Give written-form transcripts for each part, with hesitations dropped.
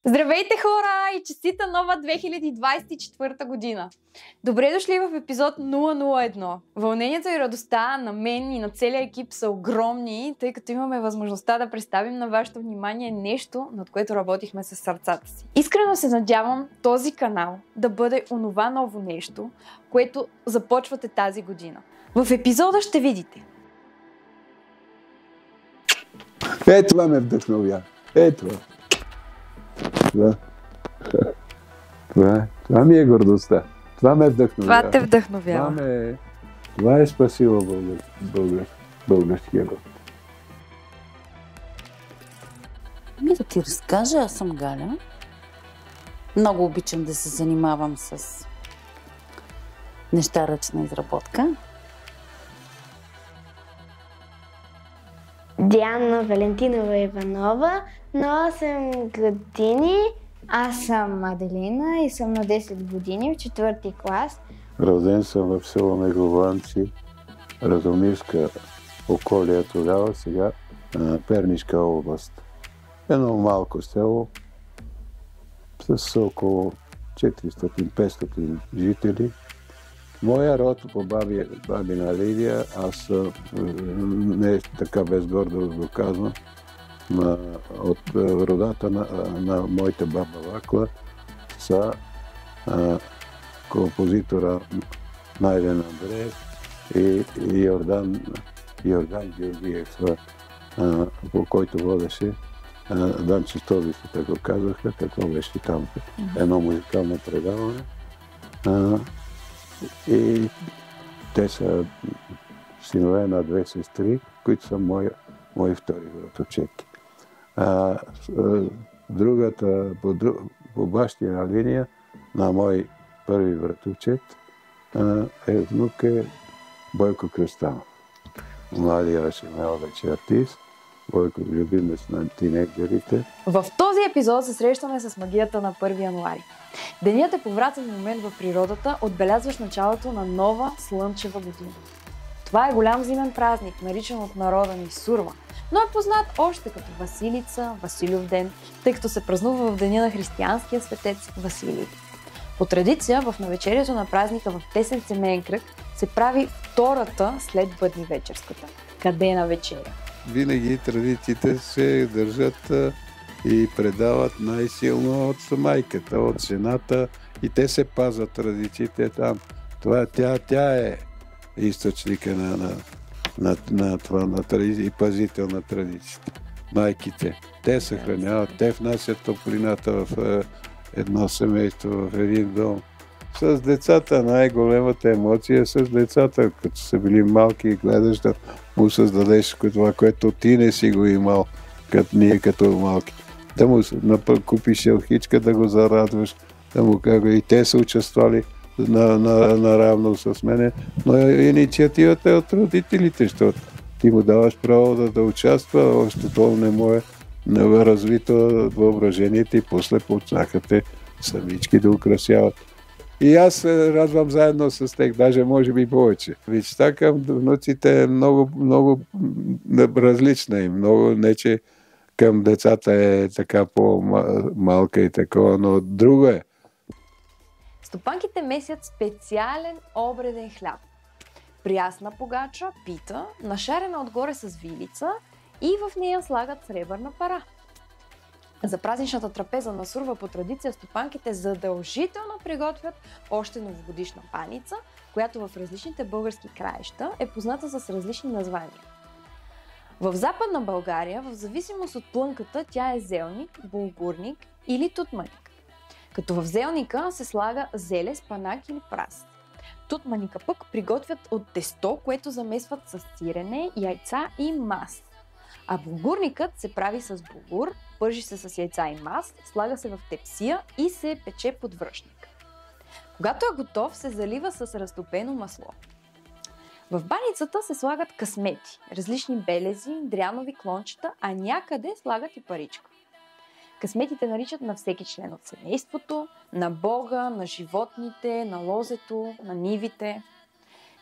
Здравейте, хора, и честита нова 2024 година! Добре дошли в епизод 001. Вълнението и радостта на мен и на целия екип са огромни, тъй като имаме възможността да представим на вашето внимание нещо, над което работихме с сърцата си. Искрено се надявам този канал да бъде онова ново нещо, което започвате тази година. В епизода ще видите. Това ме вдъхновя. Това ми е гордостта. Това ме вдъхновява. Това те вдъхновява. Това е спасило българския род. Да ти разкажа, аз съм Галя. Много обичам да се занимавам с неща ръчна изработка. Диана Валентинова Иванова, на 8 години. Аз съм Аделина и съм на 10 години в 4-ти клас. Роден съм в село Меглованци, Радомирска околия тогава, сега Пернишка област. Едно малко село с около 400-500 жители. Моя род по бабина линия, аз не е така безгордо го казвам, от родата на моята баба Вакла са композитора Найден Андреев и Йордан Георгиев, по който водеше Данчо Столици, така го казаха, какво беше там, едно музикално предаване. И те са синове на две сестри, които са мои втори братовчетки. Другата, по бащина линия на мой първи братовчет внук е Бойко Кръстанов. Младия Рашемел вече артист. Бойко любимец на тинейджерите. В този епизод се срещаме с магията на 1 януари. Денят е повратен момент в природата, отбелязващ началото на нова слънчева година. Това е голям зимен празник, наричан от народа ни Сурва, но е познат още като Василица, Василев ден, тъй като се празнува в деня на християнския светец Василий. По традиция, в навечерието на празника в тесен семейен кръг се прави втората след бъднивечерската – кадена вечеря. Винаги традициите се държат и предават най-силно от майката, от жената, и те се пазят традициите там. Тя е източника на традиция и пазител на традициите. Майките, те съхраняват, те внасят топлината в едно семейство, в един дом. С децата най-големата емоция с децата, като са били малки и гледаш да му създадеш това, което ти не си го имал, ние като малки. Да му купиш елхичка, да го зарадваш, да му кажа, и те са участвали наравно с мене, но инициативата е от родителите, защото ти му даваш право да участва, още това не му е развито въображението и после почнаха те самички да украсяват. И аз се радвам заедно с тях, даже може би повече. Обичта към внуците е много различна и много не, че към децата е така по-малка и такова, но друго е. Стопанките месят специален обреден хляб. Прясна погача, пита, нашарена отгоре с вилица и в нея слагат сребърна пара. За празничната трапеза на Сурва по традиция стопанките задължително приготвят още новогодишна паница, която в различните български краища е позната с различни названия. В Западна България, в зависимост от плънката, тя е зелник, булгурник или тутманик. Като в зелника се слага зеле, спанак или прас. Тутманика пък приготвят от тесто, което замесват с сирене, яйца и мас. А булгурникът се прави с булгур, пържи се с яйца и мас, слага се в тепсия и се пече под връшник. Когато е готов, се залива с разтопено масло. В баницата се слагат късмети, различни белези, дрянови клончета, а някъде слагат и паричка. Късметите наричат на всеки член от семейството, на Бога, на животните, на лозето, на нивите.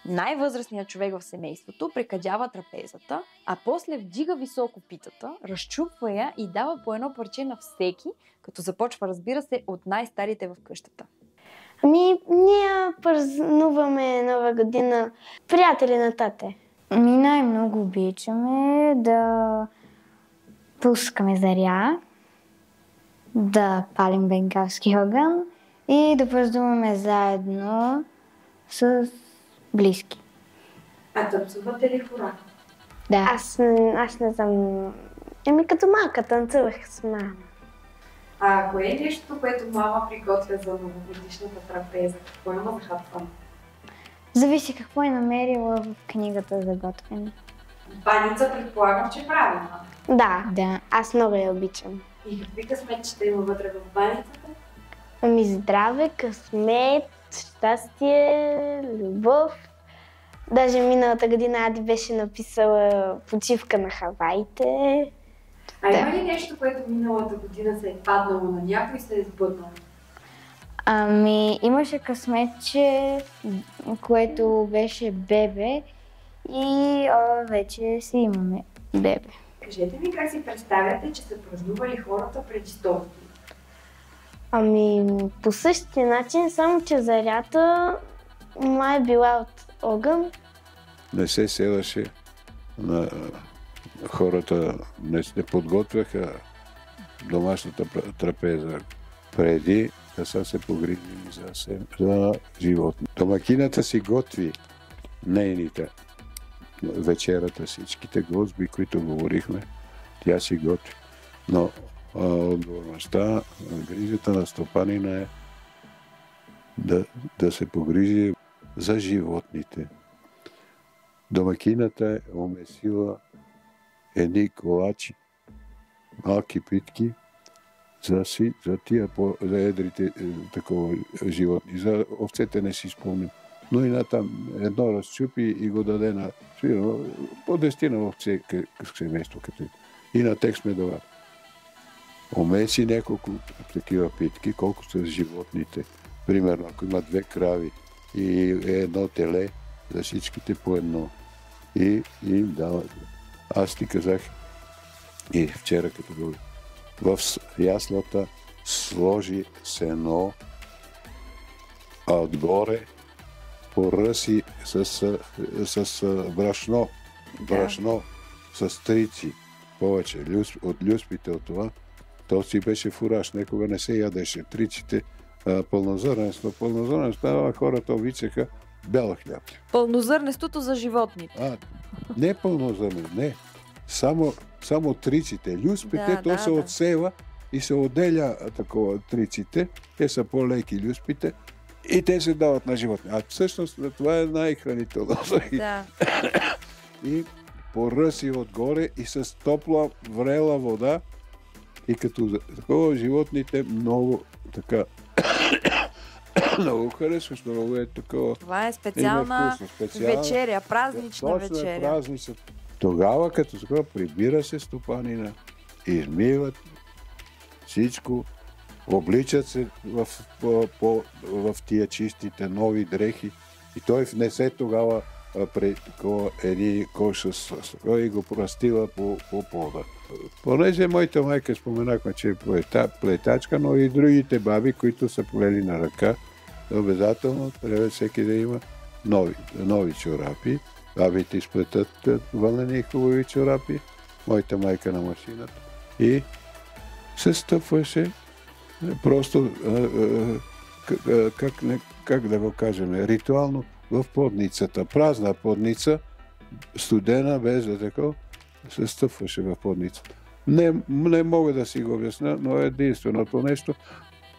Най-възрастният човек в семейството прекадява трапезата, а после вдига високо питата, разчупва я и дава по едно парче на всеки, като започва, разбира се, от най-старите в къщата. Ние празнуваме Нова година приятели на тате. Най-много обичаме да пускаме заря, да палим бенгалски огън и да празнуваме заедно с близки. А танцувате ли хора? Да. Аз не знам. Като малка танцувах с мама. А кое е нещо, което мама приготвя за новогодишната трапеза? Какво има за хапване? Зависи какво е намерила в книгата за готвене. Баница предполагам, че прави, мама. Да. Аз много я обичам. И какви късметчета има вътре в баницата? Здраве, късмет, щастие, любов. Даже миналата година Ади беше написала почивка на Хаваите. А има ли нещо, което миналата година се е паднало на някой и се е сбъднало? Имаше късметче, което беше бебе и вече си имаме бебе. Кажете ми как си представяте, че са празнували хората преди 100 години? По същия начин, само че зарята май била от огън. Не се седаше на хората, не подготвяха домашната трапеза преди да са се погрижили за животни. Домакината си готви нейните вечерата, всичките госби, които говорихме, тя си готви. Но отговорността, грижата на стопанина е да се погрижи за животните. Домакината е умесила едни колачи, малки питки, за тия за едрите такова животни. За овцете не си спомням. Но и на там едно разчупи и го даде на по 10 овце семейство. И на тях сме давали. Умеси няколко такива питки, колко са животните. Примерно, ако има 2 крави и едно теле, за всичките по едно. И им дава. Аз ти казах и вчера, като говорих, в яслата сложи сено, а отгоре поръси с брашно, с трици повече. От люспите от това, то си беше фураж, некога не се ядеше. Триците пълнозърнесто. Пълнозърнесто, хората обичаха бял хляб. Пълнозърнестото за животните. Не пълнозърнесто, не. Само триците. Люспите, то се отсева и се отделя такова триците. Те са по-леки люспите и те се дават на животни. А всъщност това е най-хранително. Да. И поръси отгоре и с топла врела вода. И като такова животните много така много харесваш, много е такова. Това е специална вечеря, празнична вечеря. Празнична. Тогава, като такова, прибира се стопанина, измиват всичко, обличат се в тия чистите нови дрехи и той внесе тогава един кош и го простила по пода. Понеже моята майка споменахме, че е плетачка, но и другите баби, които са плели на ръка, обязателно трябва всеки да има нови чорапи. Бабите изплетат вълнени хубави чорапи, моята майка на машината. И се стъпваше просто, как да го кажем, ритуално в подницата. Празна подница, студена, без да такова, се стъпваше в подницата. Не мога да си го обясня, но е единственото нещо.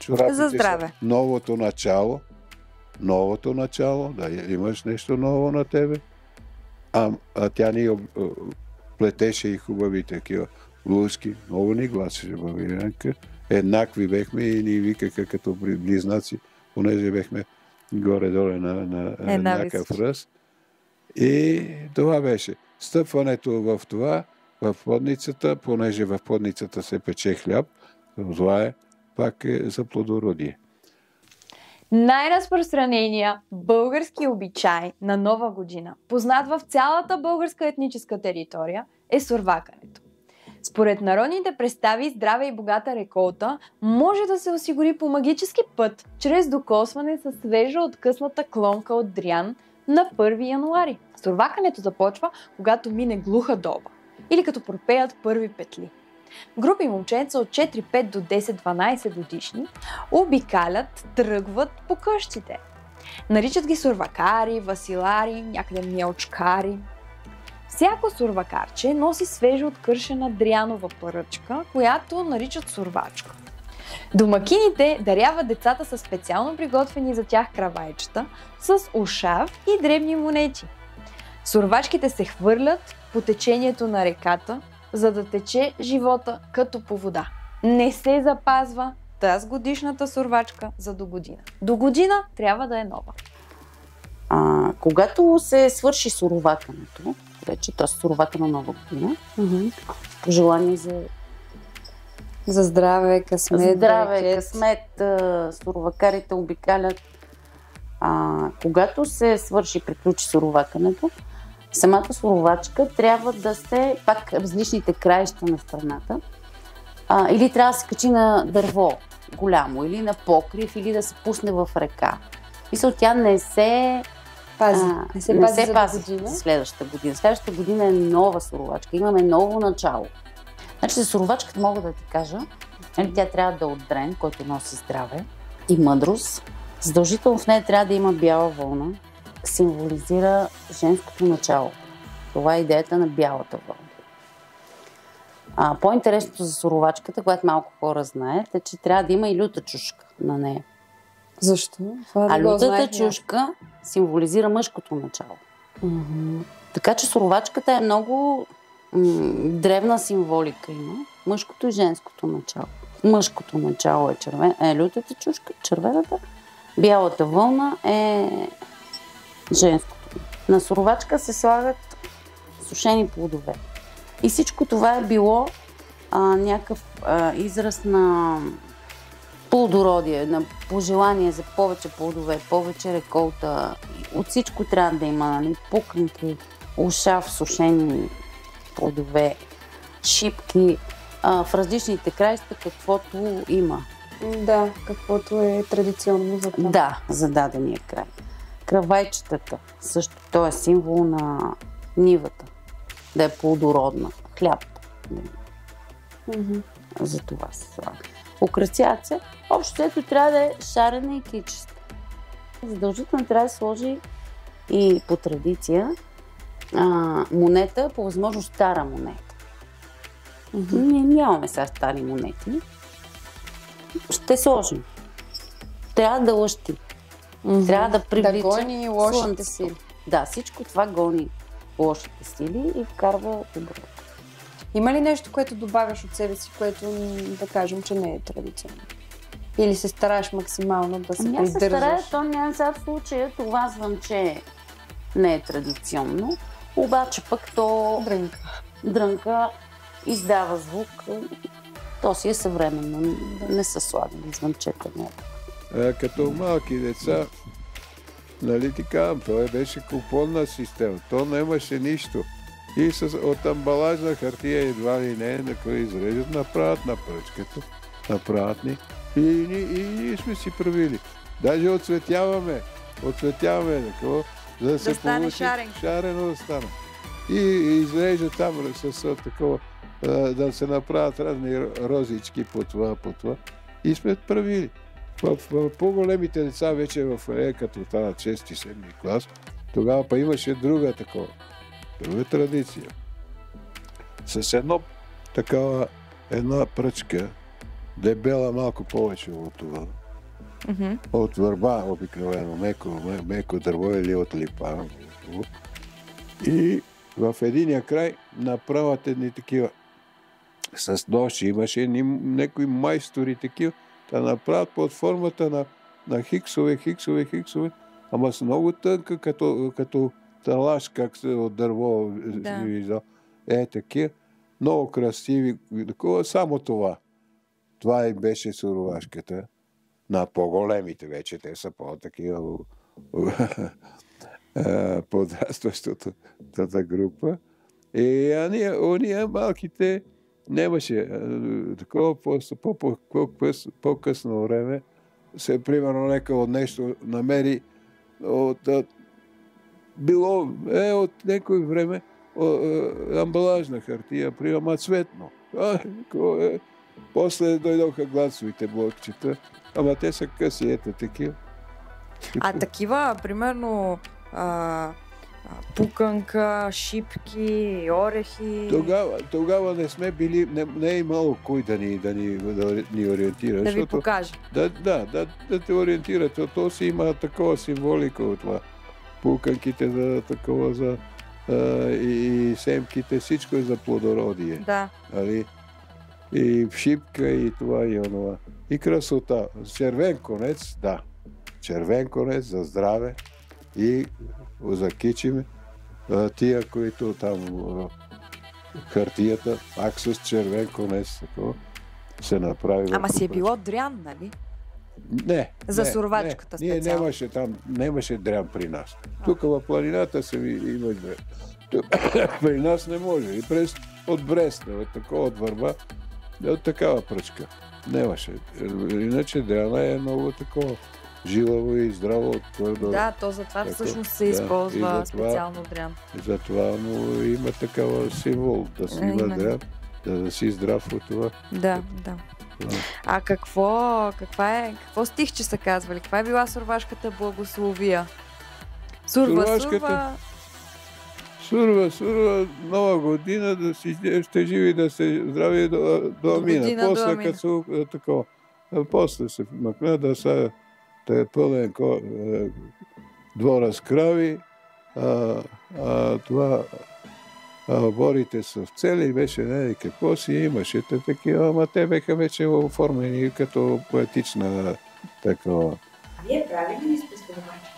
Чорапите за здраве. Са новото начало, да имаш нещо ново на тебе. А тя ни плетеше и хубави такива блузки. Много ни гласеше бабирянка. Еднакви бехме и ни викаха като близнаци, понеже бехме горе-доле на еднакъв ръст. И това беше. Стъпването в това, в подницата, понеже в подницата се пече хляб, това е пак за плодородие. Най-разпространения български обичай на Нова година, познат в цялата българска етническа територия, е сурвакането. Според народните представи, здраве и богата реколта може да се осигури по магически път, чрез докосване със свежа откъсната клонка от дрян на 1 януари. Сурвакането започва, когато мине глуха доба или като пропеят първи петли. Групи момченца от 4-5 до 10-12 годишни обикалят, тръгват по къщите. Наричат ги сурвакари, василари, някъде мелчкари. Всяко сурвакарче носи свежо откършена дрянова паръчка, която наричат сурвачка. Домакините даряват децата със специално приготвени за тях кравайчета, с ушав и дребни монети. Сурвачките се хвърлят по течението на реката, за да тече живота като по вода. Не се запазва тази годишната сурвачка за до година. До година трябва да е нова. Когато се свърши суровакането, вече, т.е. суровака на Нова година, пожелание За здраве, късмет, късмет, суровакарите обикалят. Когато се свърши, приключи суровакането, самата суровачка трябва да се пак различните краища на страната. Или трябва да се качи на дърво голямо, или на покрив, или да се пусне в река. Мисля, тя не се пази за следващата година. Следващата година е нова суровачка. Имаме ново начало. Значи за суровачката мога да ти кажа, тя трябва да е от дрен, който носи здраве и мъдрост. Задължително в нея трябва да има бяла вълна. Символизира женското начало. Това е идеята на бялата вълна. По-интересното за суровачката, което малко хора знаят, е, че трябва да има и люта чушка на нея. Защо? Лютата чушка символизира мъжкото начало. Така че суровачката е много древна символика има. Мъжкото и женското начало. Мъжкото начало е лютата чушка, червената. Бялата вълна е женското. На суровачка се слагат сушени плодове. И всичко това е било някакъв израз на плодородие, на пожелание за повече плодове, повече реколта. От всичко трябва да има, пуканки, ушав, сушени плодове, шипки, в различните краища, каквото има. Да, каквото е традиционно за това. Да, за дадения край. Кравайчетата, също, то е символ на нивата, да е плодородна. Хляб. За това се слага. Украсяват се. Общо ето трябва да е шарена и кичеста. Задължително трябва да сложи и по традиция монета, по възможност стара монета. Ние нямаме сега стари монети. Ще сложим. Трябва да лъщи. Трябва да привлича. Да гони лошите сили. Да, всичко това гони лошите сили и вкарва добро. Има ли нещо, което добавяш от себе си, което да кажем, че не е традиционно? Или се стараеш максимално да се придържаш? Се старая, то няма сега в случая това звънче не е традиционно, обаче пък то дрънка издава звук, то си е съвременно, не са слагани звънчета. Като малки деца, нали ти казвам, той беше купонна система, то нямаше нищо. И от амбалажна хартия едва ли не, на кой изрежат, направят на пръчката, направят ни и ние сме си правили. Даже отцветяваме такова, за да се получи шарено да стане. И изрежат там с такова, да се направят разни розички по това. И сме правили. В по-големите деца вече в като това 6-7 клас, тогава па имаше друга традиция. С една пръчка, дебела малко повече от това. От върба обикновено, меко дърво или от липа. И в единия край направят едни такива с ноши. Имаше някои майстори такива, да направят под формата на хиксове, ама с много тънка, като талаш, как се от дърво виждал. Такива. Много красиви. Само това. Това и беше суровашката. на по-големите вече. Те са по-такива подрастващата група. И ония малките нямаше такова по-късно време се примерно някакво нещо намери било от някое време амбалажна хартия, примерно цветно. После дойдоха гласовите блокчета, ама те са къси, ето такива. А такива, примерно, пуканка, шипки, орехи... Тогава не сме били, не е имало кой да ни ориентира. Да ви покаже. Да те ориентира. То си има такова символика от това. Пуканките за такова, и семките, всичко е за плодородие. Да. И шипка, и това, и онова. И красота. Червен конец, да. Червен конец за здраве и закичиме тия, които там хартията, пак с червен конец, такова, се направи. Ама си е било дрян, нали? Не. За сурвачката специално. Нямаше дрян при нас. Тук в планината има дрян. При нас не може. И от Брест, от върба, от такава пръчка. Нямаше. Иначе дряна е много такова жилаво и здраво. Да, то затова всъщност се използва специално дрян. Затова му има такава символ, да си има дрян, да си здрав от това. Да. А какво стихче са казвали? Каква е била сурвашката благословия? Сурва. Сурва, нова година, ще живи да се здрави до амина. После като такова. После се макна да са пълен двора с крави, това борите са в цели, беше не какво си имаше такива, ама те беха вече оформени като поетична такова. А вие правили ли сте сурвачки?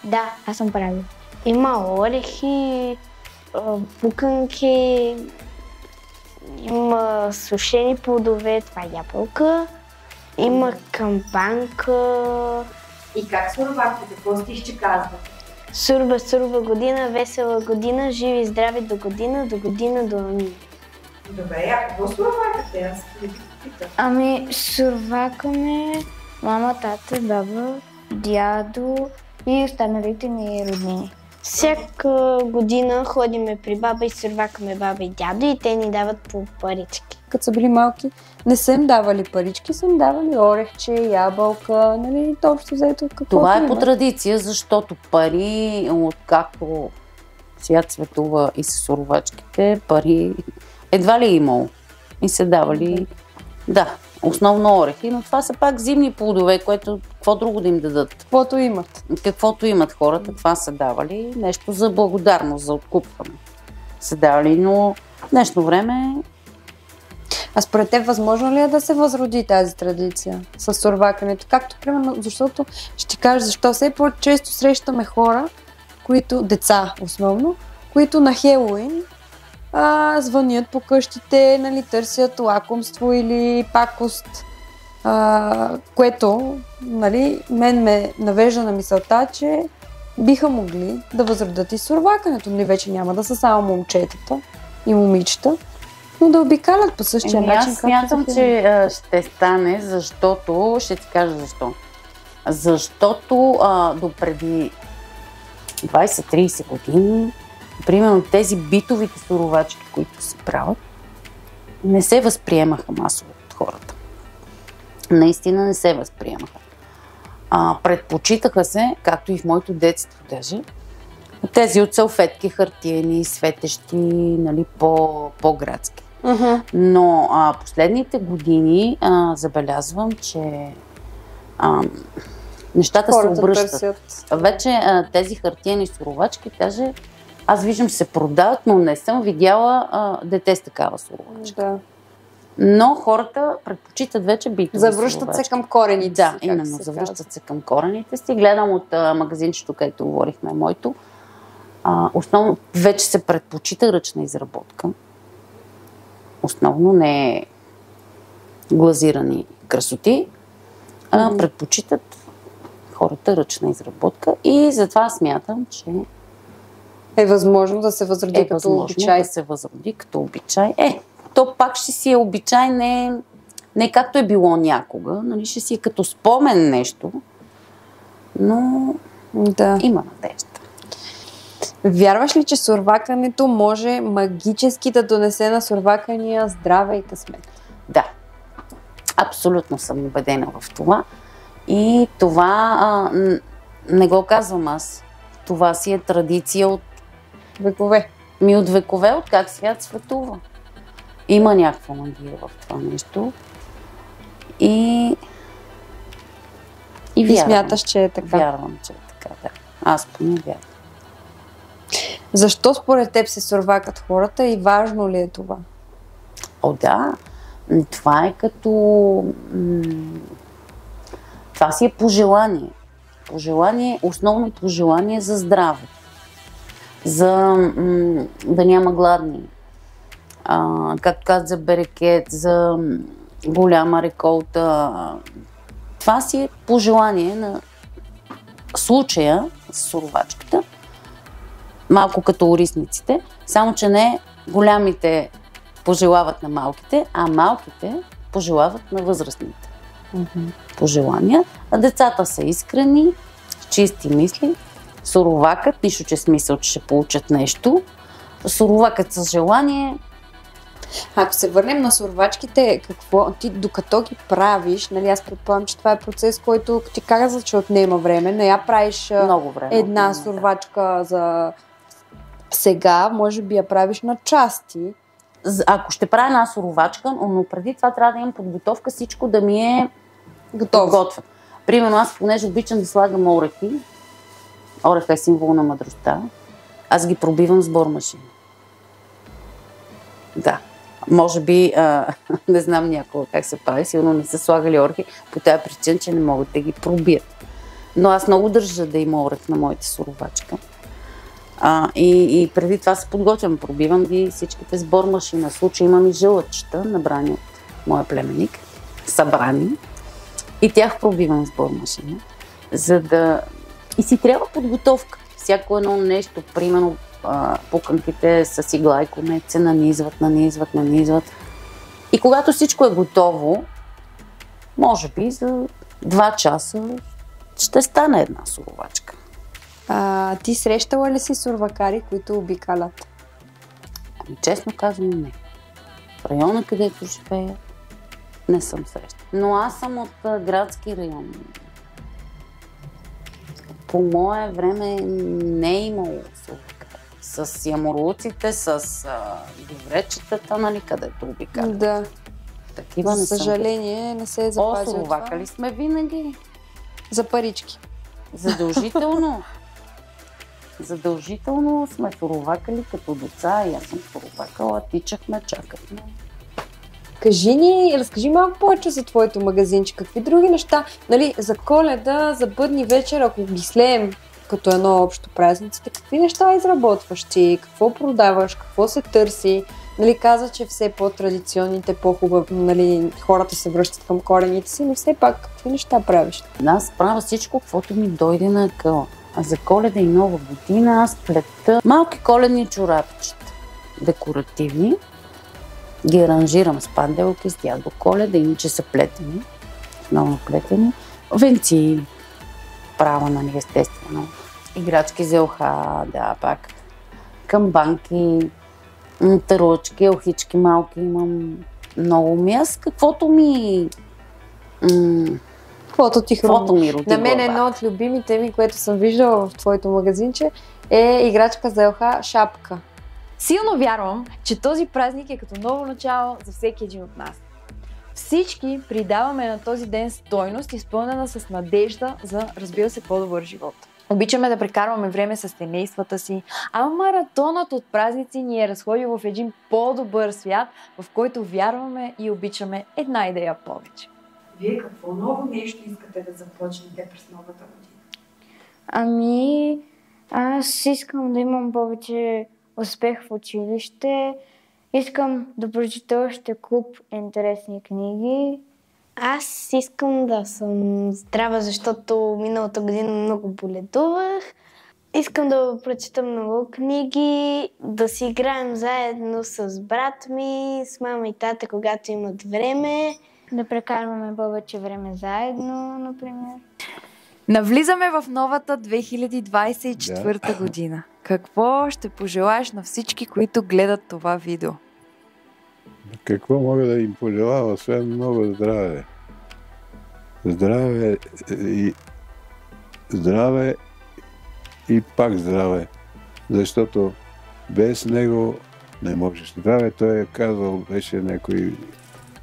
Да, аз съм правил. Има орехи, пуканки, има сушени плодове, това е ябълка, има кампанка. И как сурвахте? Какво стихче казва? Сурба година, весела година, живи и здрави до година до амина. Добре, а какво сурвахте? Аз не ви питам. Ами, сурвакаме мама, тата, баба, дядо и останалите ни роднини. Всяка година ходиме при баба и сурвакаме баба и дядо и те ни дават по парички. Като са били малки, не са им давали парички, са им давали орехче, ябълка, нали, общо взето какво. Това е по традиция, защото пари, откакто свят светува и с сурвачките, пари едва ли е имало. И се давали, да, основно орехи, но това са пак зимни плодове, което какво друго да им дадат. Каквото имат хората, това са давали. Нещо за благодарност, за откупване са давали, но в днешно време... А според теб възможно ли е да се възроди тази традиция с сурвакането? Както примерно, защото ще ти кажа защо все по-често срещаме хора, деца основно, които на Хелоуин звънят по къщите, нали, търсят лакомство или пакост, което, нали, мен ме навежда на мисълта, че биха могли да възродят и сурвакането. Нали, вече няма да са само момчетата и момичета, но да обикалят по същия начин. Аз смятам, че ще стане, защото, ще ти кажа защо. Защото допреди 20-30 години, примерно тези битовите суровачки, които се правят, не се възприемаха масово от хората. Наистина не се възприемаха. Предпочитаха се, както и в моето детство даже, тези от салфетки, хартиени, светещи, нали, по-градски. Но последните години забелязвам, че нещата хората се обръщат. Търсят. Вече тези хартиени суровачки, даже аз виждам, че се продават, но не съм видяла дете с такава суровачка. Да. Но хората предпочитат вече битови завръщат се към корените. Да, именно, завръщат се към корените си. Гледам от магазинчето, където говорихме, моето. Основно вече се предпочита ръчна изработка. Основно не глазирани красоти. Предпочитат хората ръчна изработка и затова смятам, че Е възможно да се възроди като обичай. Да се възроди като обичай. То пак ще си е обичай, не както е било някога, нали, ще си е като спомен нещо, но има надежда. Вярваш ли, че сурвакането може магически да донесе на сурвакания здраве и късмет? Да. Абсолютно съм убедена в това. И това не го казвам аз. Това си е традиция от векове. От векове, от как свят светува. Има някаква магия в това нещо. И вярвам. Смяташ, че е така? Вярвам, че е така, да. Аз поне вярвам. Защо според теб се сурвакат хората и важно ли е това? Да. Това е като... Това си е пожелание. Основно пожелание за здраве. За да няма гладни. Както казват, за берекет, за голяма реколта. Това си е пожелание на случая с сурвачката. Малко като орисниците. Само, че не голямите пожелават на малките, а малките пожелават на възрастните. Пожелания. А децата са искрени, с чисти мисли. Суровакът, нищо че смисъл, че ще получат нещо. Суровакът с желание. Ако се върнем на сурвачките, какво ти докато ги правиш, нали, аз предполагам, че това е процес, който ти каза, че отнема време, не я правиш много време, една сурвачка за сега, може би я правиш на части. Ако ще правя една суровачка, но преди това трябва да имам подготовка, всичко да ми е готово. Примерно аз, понеже обичам да слагам орехи, ореха е символ на мъдростта, аз ги пробивам с бормашина. Да. Може би, не знам някога как се прави, сигурно не са слагали орехи, по тази причина, че не могат да ги пробият. Но аз много държа да има орех на моята суровачка. И преди това се подготвям, пробивам ги всичките с бормашина. В случай имам и жълъчета, набрани от моя племенник, събрани. И тях пробивам с бормашина, за да... И си трябва подготовка. Всяко едно нещо, примерно пуканките с игла и конец се нанизват. И когато всичко е готово, може би за 2 часа ще стане една суровачка. Ти срещала ли си сурвакари, които обикалят? Честно казвам, не. В района, където живея, не съм срещала. Но аз съм от градски район. По мое време не е имало сурвакари. С ямурлуците, с гивречетата, нали, където обикалят. Да. Такива не за съжаление, не се е запазил това. Сурвакали сме винаги. За парички. Задължително. Задължително сме суровакали като деца и аз съм суровакала, тичахме, чакахме. Разкажи малко повече за твоето магазинче. Какви други неща, нали, за Коледа, за бъдни вечер, ако ги слеем като едно общо празниците, какви неща изработваш ти, какво продаваш, какво се търси? Нали, каза, че все по-традиционните, по-хубави, нали, хората се връщат към корените си, но все пак какви неща правиш? Аз правя всичко, каквото ми дойде на акъла. А за Коледа и Нова година аз плета малки коледни чорапчета, декоративни. Ги аранжирам с панделки, с дядо Коледа, иначе са плетени, много плетени. Венци, права, нали, естествено. Играчки за елха, да, пак. Камбанки, търлъчки, елхички малки имам много. Аз каквото ми... Каквото ти ми роди на мен глава. Едно от любимите ми, което съм виждала в твоето магазинче, е играчка за елха шапка. Силно вярвам, че този празник е като ново начало за всеки един от нас. Всички придаваме на този ден стойност, изпълнена с надежда за, разбира се, по-добър живот. Обичаме да прекарваме време с семействата си, а маратонът от празници ни е разходил в един по-добър свят, в който вярваме и обичаме една идея повече. Вие какво ново нещо искате да започнете през новата година? Аз искам да имам повече успех в училище. Искам да прочета още куп интересни книги Аз искам да съм здрава, защото миналата година много боледувах. Искам да прочета много книги, да си играем заедно с брат ми, с мама и тата, когато имат време. Да прекарваме повече време заедно, например. Навлизаме в новата 2024 година. Какво ще пожелаеш на всички, които гледат това видео? Какво мога да им пожелая, освен много здраве? Здраве и пак здраве. Защото без него не можеш. Здраве, той е казал, беше някой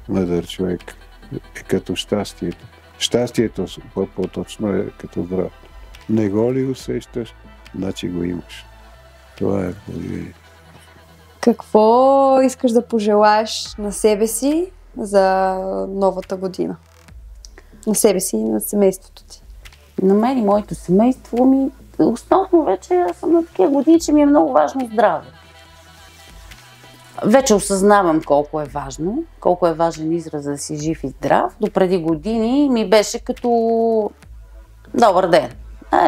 мъдър човек. Е като щастието. Щастието, по-точно е като здраве. Не го ли усещаш, значи го имаш. Това е положение. Какво искаш да пожелаеш на себе си за новата година? На себе си и на семейството ти. На мен и моето семейство ми, основно вече аз съм на такива години, че ми е много важно здраве. Вече осъзнавам колко е важно, колко е важен израз да си жив и здрав. До преди години ми беше като добър ден.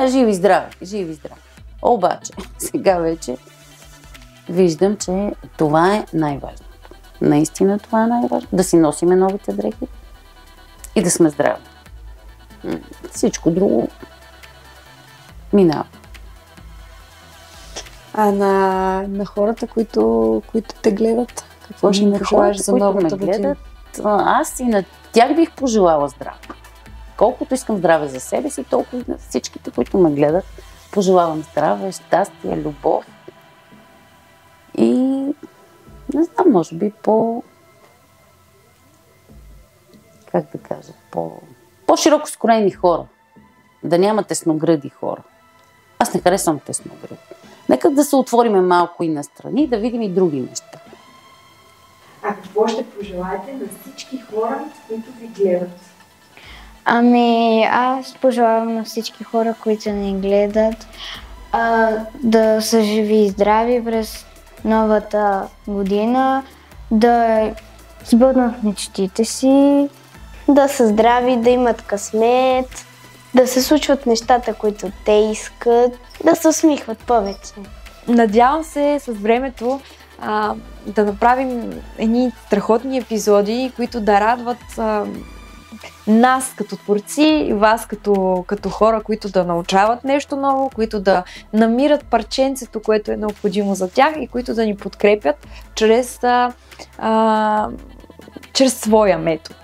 Жив и здрави, жив и здрав. Обаче, сега вече виждам, че това е най-важното. Наистина това е най-важно. Да си носиме новите дрехи и да сме здрави. Всичко друго минава. А на хората, които те гледат, какво ще им пожелаеш за новата година? Аз и на тях бих пожелала здраве. Колкото искам здраве за себе си, толкова и на всичките, които ме гледат, пожелавам здраве, щастие, любов. И не знам, може би как да кажа, по-широко скроени хора. Да няма тесногради хора. Аз не харесвам тесногради. Нека да се отвориме малко и настрани, да видим и други неща. А какво ще пожелаете на всички хора, които ви гледат? Аз пожелавам на всички хора, които ни гледат, да са живи и здрави през новата година, да сбъднат мечтите си, да са здрави, да имат късмет, да се случват нещата, които те искат, да се усмихват повече. Надявам се с времето да направим едни страхотни епизоди, които да радват нас като творци и вас като хора, които да научават нещо ново, които да намират парченцето, което е необходимо за тях и които да ни подкрепят чрез своя метод.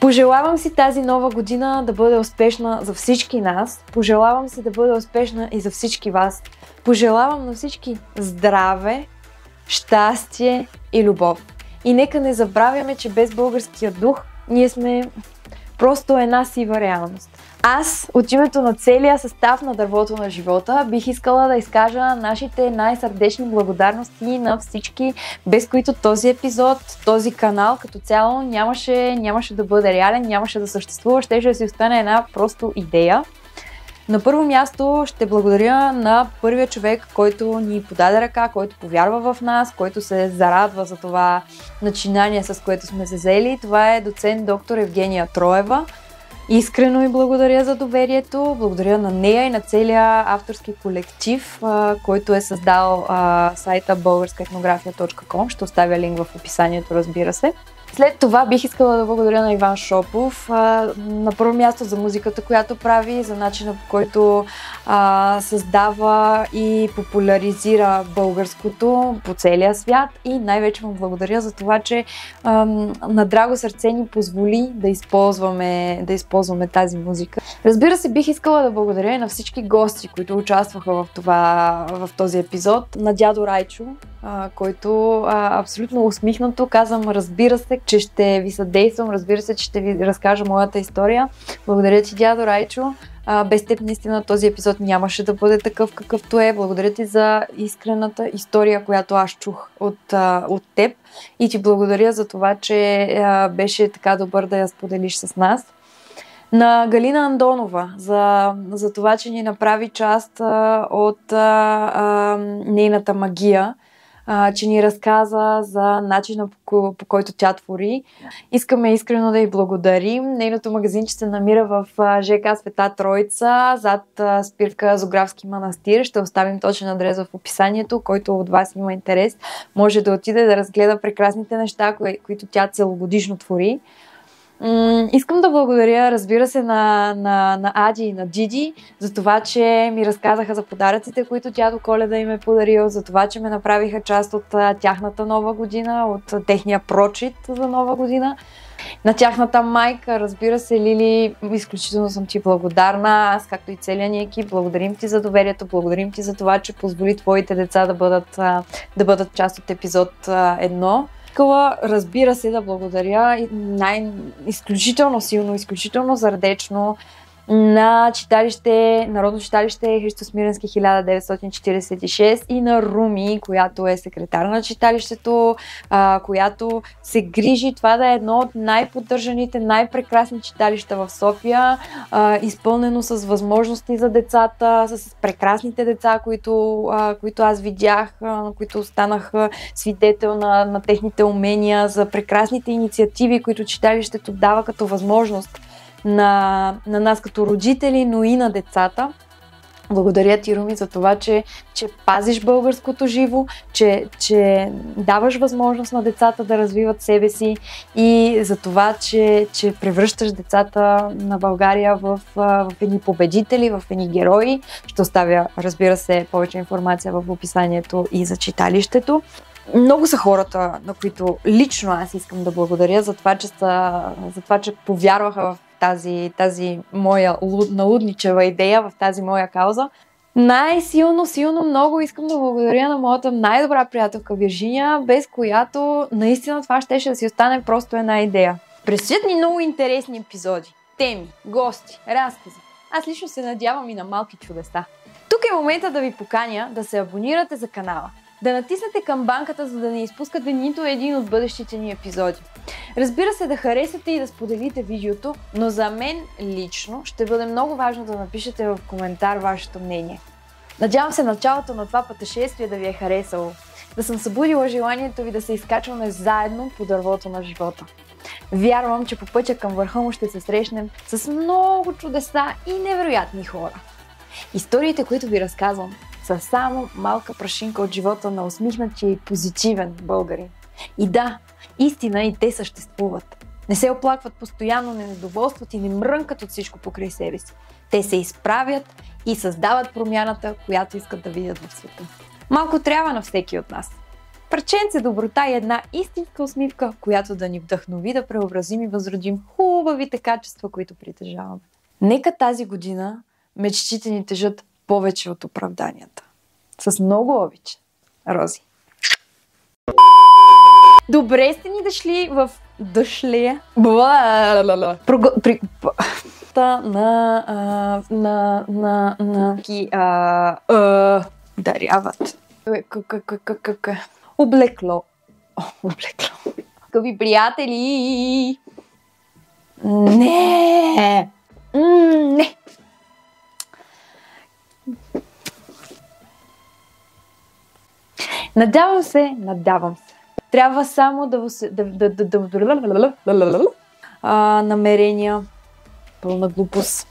Пожелавам си тази нова година да бъде успешна за всички нас. Пожелавам си да бъде успешна и за всички вас. Пожелавам на всички здраве, щастие и любов. И нека не забравяме, че без българския дух ние сме просто една сива реалност. Аз, от името на целия състав на Дървото на живота, бих искала да изкажа нашите най-сърдечни благодарности на всички, без които този епизод, този канал като цяло нямаше да бъде реален, нямаше да съществува, щеше да си остане една просто идея. На първо място ще благодаря на първия човек, който ни подаде ръка, който повярва в нас, който се зарадва за това начинание, с което сме се заели. Това е доцент доктор Евгения Троева. Искрено и благодаря за доверието. Благодаря на нея и на целия авторски колектив, който е създал сайта българскаетнография.com. Ще оставя линк в описанието, разбира се. След това бих искала да благодаря на Иван Шопов, на първо място за музиката, която прави, за начина, по който създава и популяризира българското по целия свят, и най-вече му благодаря за това, че на драго сърце ни позволи да използваме тази музика. Разбира се, бих искала да благодаря и на всички гости, които участваха в този епизод. На дядо Райчо, който абсолютно усмихнато казвам, разбира се, че ще ви съдействам, разбира се, че ще ви разкажа моята история. Благодаря ти, дядо Райчо. Без теб наистина този епизод нямаше да бъде такъв какъвто е. Благодаря ти за искрената история, която аз чух от теб, и ти благодаря за това, че беше така добър да я споделиш с нас. На Галина Андонова за това, че ни направи част от нейната магия. че ни разказа за начина по който тя твори. Искаме искрено да й благодарим. Нейното магазинче се намира в ЖК Света Троица, зад спирка Зографски манастир. Ще оставим точен адрес в описанието, който от вас има интерес. Може да отиде да разгледа прекрасните неща, които тя целогодишно твори. Искам да благодаря, разбира се, на Ади и на Диди за това, че ми разказаха за подаръците, които тя до Коледа им е подарил, за това, че ме направиха част от тяхната нова година, от техния прочит за нова година. На тяхната майка, разбира се, Лили, изключително съм ти благодарна. Аз, както и целият ни екип, благодарим ти за доверието, благодарим ти за това, че позволи твоите деца да бъдат част от епизод 1. Разбира се, да благодаря изключително силно, изключително сърдечно на Народно читалище Христо Смиренски 1946 и на Руми, която е секретар на читалището, която се грижи това да е едно от най-поддържаните, най-прекрасни читалища в София, изпълнено с възможности за децата, с прекрасните деца, които аз видях, на които станах свидетел на техните умения, за прекрасните инициативи, които читалището дава като възможност на нас като родители, но и на децата. Благодаря ти, Руми, за това, че пазиш българското живо, че даваш възможност на децата да развиват себе си и за това, че превръщаш децата на България в едни победители, в едни герои. Ще оставя, разбира се, повече информация в описанието и за читалището. Много са хората, на които лично аз искам да благодаря за това, че повярваха в тази моя налудничева идея, в тази моя кауза. Силно много искам да благодаря на моята най-добра приятелка Виржиния, без която наистина това щеше да си остане просто една идея. Предстоят ни много интересни епизоди, теми, гости, разкази. Аз лично се надявам и на малки чудеса. Тук е момента да ви поканя да се абонирате за канала, да натиснете камбанката, за да не изпускате нито един от бъдещите ни епизоди. Разбира се, да харесате и да споделите видеото, но за мен лично ще бъде много важно да напишете в коментар вашето мнение. Надявам се началото на това пътешествие да ви е харесало, да съм събудила желанието ви да се изкачваме заедно по дървото на живота. Вярвам, че по пътя към върха му ще се срещнем с много чудеса и невероятни хора. Историите, които ви разказвам, са само малка прашинка от живота на усмихнатия и позитивен българин. И да, истина и те съществуват. Не се оплакват постоянно, не недоволстват и не мрънкат от всичко покрай себе си. Те се изправят и създават промяната, която искат да видят в света. Малко трябва на всеки от нас. Парченце доброта и една истинска усмивка, която да ни вдъхнови да преобразим и възродим хубавите качества, които притежаваме. Нека тази година мечтите ни тежат повече от оправданията. С много обич. Рози. Добре сте ни дошли в даряват. Облекло. Скъпи приятели! Не! Не! Надявам се. Трябва само намерения, пълна глупост.